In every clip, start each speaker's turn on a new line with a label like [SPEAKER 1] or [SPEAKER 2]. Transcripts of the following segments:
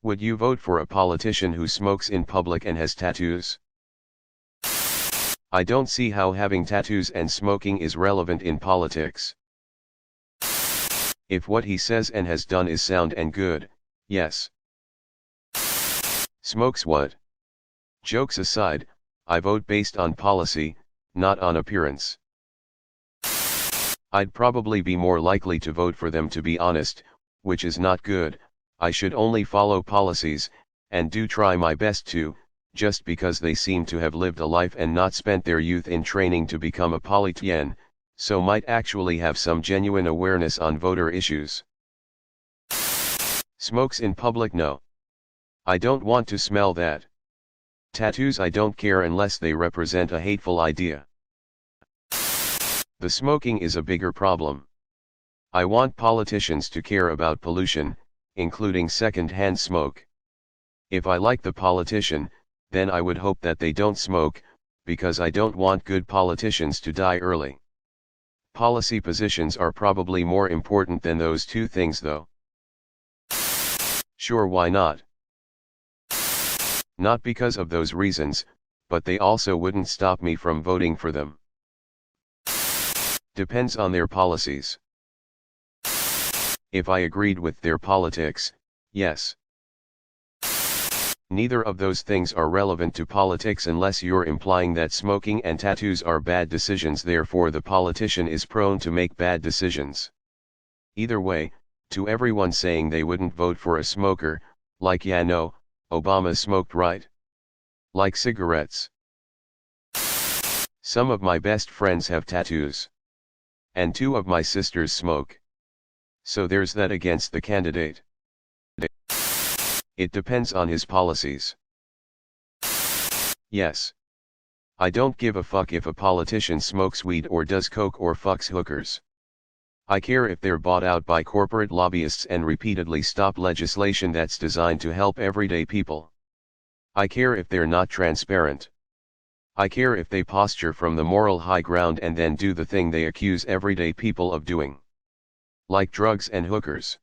[SPEAKER 1] Would you vote for a politician who smokes in public and has tattoos? I don't see how having tattoos and smoking is relevant in politics. If what he says and has done is sound and good, yes. Smokes what? Jokes aside, I vote based on policy, not on appearance. I'd probably be more likely to vote for them, to be honest, which is not good. I should only follow policies, and do try my best to, just because they seem to have lived a life and not spent their youth in training to become a politicien, so might actually have some genuine awareness on voter issues. Smokes in public? No. I don't want to smell that. Tattoos? I don't care unless they represent a hateful idea. The smoking is a bigger problem. I want politicians to care about pollution, including second-hand smoke. If I like the politician, then I would hope that they don't smoke, because I don't want good politicians to die early. Policy positions are probably more important than those two things, though. Sure, why not? Not because of those reasons, but they also wouldn't stop me from voting for them. Depends on their policies. If I agreed with their politics, yes. Neither of those things are relevant to politics unless you're implying that smoking and tattoos are bad decisions, therefore the politician is prone to make bad decisions. Either way, to everyone saying they wouldn't vote for a smoker, like yeah no, Obama smoked, right? Like cigarettes. Some of my best friends have tattoos. And 2 of my sisters smoke. So there's that against the candidate. It depends on his policies. Yes. I don't give a fuck if a politician smokes weed or does coke or fucks hookers. I care if they're bought out by corporate lobbyists and repeatedly stop legislation that's designed to help everyday people. I care if they're not transparent. I care if they posture from the moral high ground and then do the thing they accuse everyday people of doing. Like drugs and hookers.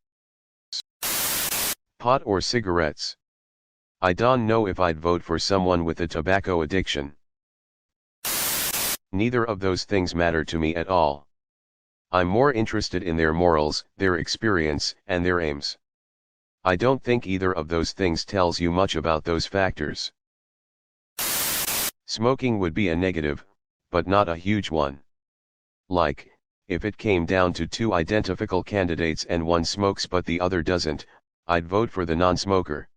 [SPEAKER 1] Pot or cigarettes. I don't know if I'd vote for someone with a tobacco addiction. Neither of those things matter to me at all. I'm more interested in their morals, their experience, and their aims. I don't think either of those things tells you much about those factors. Smoking would be a negative, but not a huge one. Like, if it came down to 2 identical candidates and one smokes but the other doesn't, I'd vote for the non-smoker.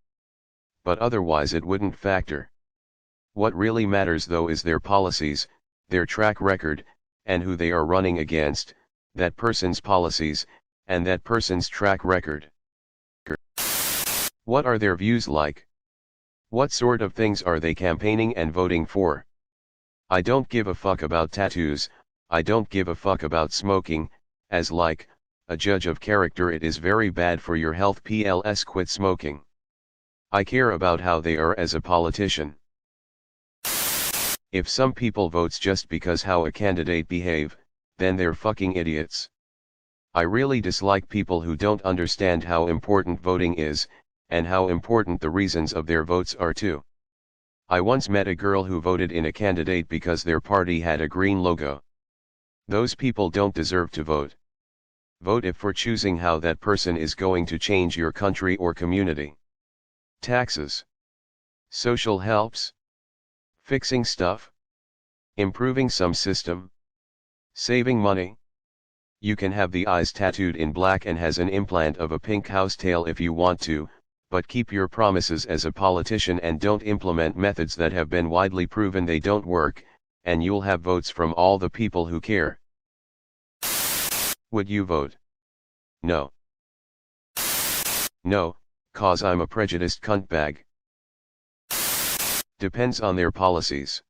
[SPEAKER 1] But otherwise it wouldn't factor. What really matters though is their policies, their track record, and who they are running against, that person's policies, and that person's track record. What are their views like? What sort of things are they campaigning and voting for? I don't give a fuck about tattoos, I don't give a fuck about smoking, as like, a judge of character it is very bad for your health, plus quit smoking. I care about how they are as a politician. If some people votes just because how a candidate behave, then they're fucking idiots. I really dislike people who don't understand how important voting is, and how important the reasons of their votes are too. I once met a girl who voted in a candidate because their party had a green logo. Those people don't deserve to vote. Vote if for choosing how that person is going to change your country or community. Taxes. Social helps. Fixing stuff. Improving some system. Saving money. You can have the eyes tattooed in black and has an implant of a pink housetail if you want to, but keep your promises as a politician and don't implement methods that have been widely proven they don't work, and you'll have votes from all the people who care. Would you vote? No. No, cause I'm a prejudiced cuntbag. Depends on their policies.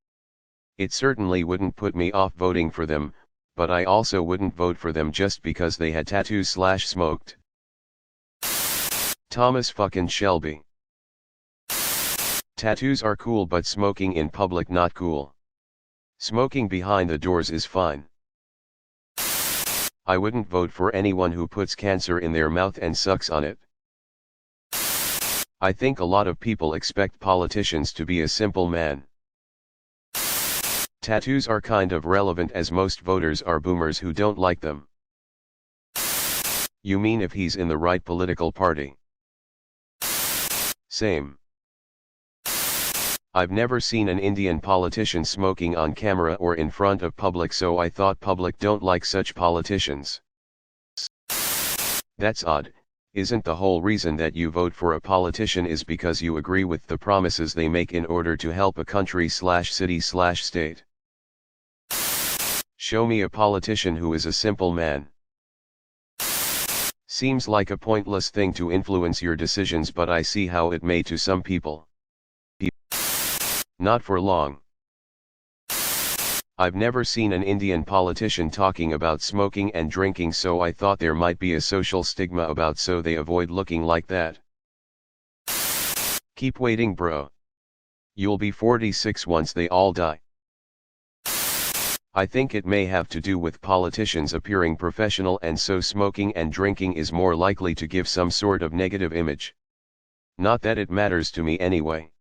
[SPEAKER 1] It certainly wouldn't put me off voting for them, but I also wouldn't vote for them just because they had tattoos/smoked. Thomas fucking Shelby. Tattoos are cool but smoking in public not cool. Smoking behind the doors is fine. I wouldn't vote for anyone who puts cancer in their mouth and sucks on it. I think a lot of people expect politicians to be a simple man. Tattoos are kind of relevant as most voters are boomers who don't like them. You mean if he's in the right political party? Same. I've never seen an Indian politician smoking on camera or in front of public, so I thought public don't like such politicians. That's odd. Isn't the whole reason that you vote for a politician is because you agree with the promises they make in order to help a country/city/state? Show me a politician who is a simple man. Seems like a pointless thing to influence your decisions, but I see how it may to some people. Not for long. I've never seen an Indian politician talking about smoking and drinking, so I thought there might be a social stigma about, so they avoid looking like that. Keep waiting, bro. You'll be 46 once they all die. I think it may have to do with politicians appearing professional, and so smoking and drinking is more likely to give some sort of negative image. Not that it matters to me anyway.